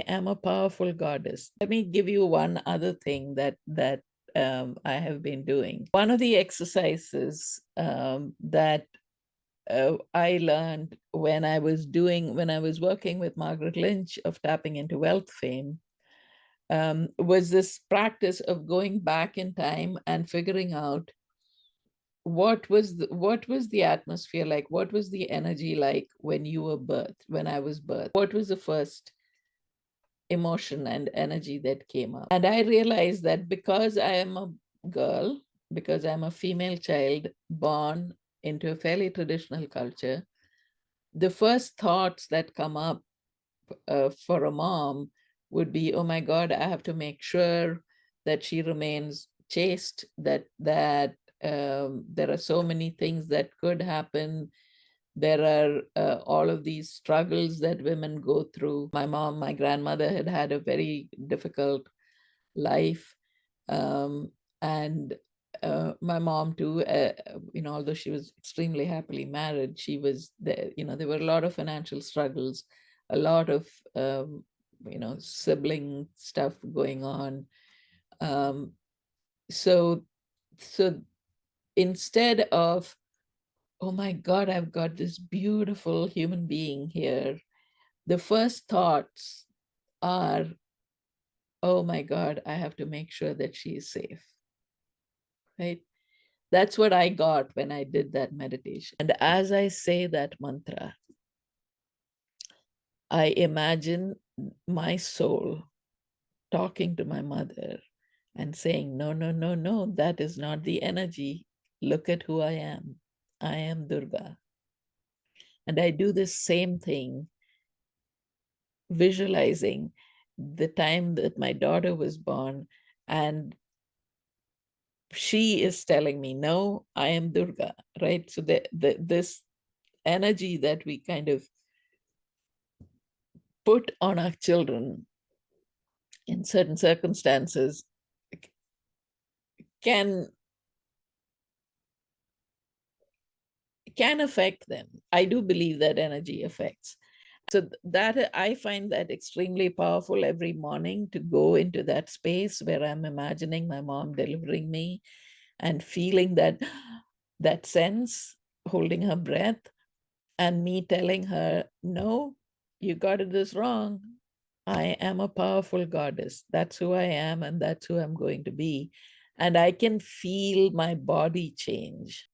am a powerful goddess. Let me give you one other thing that I have been doing. One of the exercises that I learned when I was working with Margaret Lynch of tapping into wealth fame, was this practice of going back in time and figuring out what was the atmosphere like, what was the energy like when I was birthed, what was the first emotion and energy that came up. And I realized that because I am a girl, because I'm a female child born into a fairly traditional culture, the first thoughts that come up for a mom would be, oh my God, I have to make sure that she remains chaste, that there are so many things that could happen. There are all of these struggles that women go through. My grandmother had a very difficult life. Um, and my mom too, although she was extremely happily married, she was there, there were a lot of financial struggles, a lot of, sibling stuff going on. Um, so, so instead of, oh my God, I've got this beautiful human being here, the first thoughts are, oh my God, I have to make sure that she is safe, right? That's what I got when I did that meditation. And as I say that mantra, I imagine my soul talking to my mother and saying, no, no, no, no, that is not the energy. Look at who I am. I am Durga. And I do this same thing, visualizing the time that my daughter was born, and she is telling me, no, I am Durga, right? So this energy that we kind of put on our children in certain circumstances can affect them. I do believe that energy affects. So that I find that extremely powerful every morning, to go into that space where I'm imagining my mom delivering me and feeling that sense, holding her breath, and me telling her, no, you got this wrong. I am a powerful goddess. That's who I am, and that's who I'm going to be. And I can feel my body change.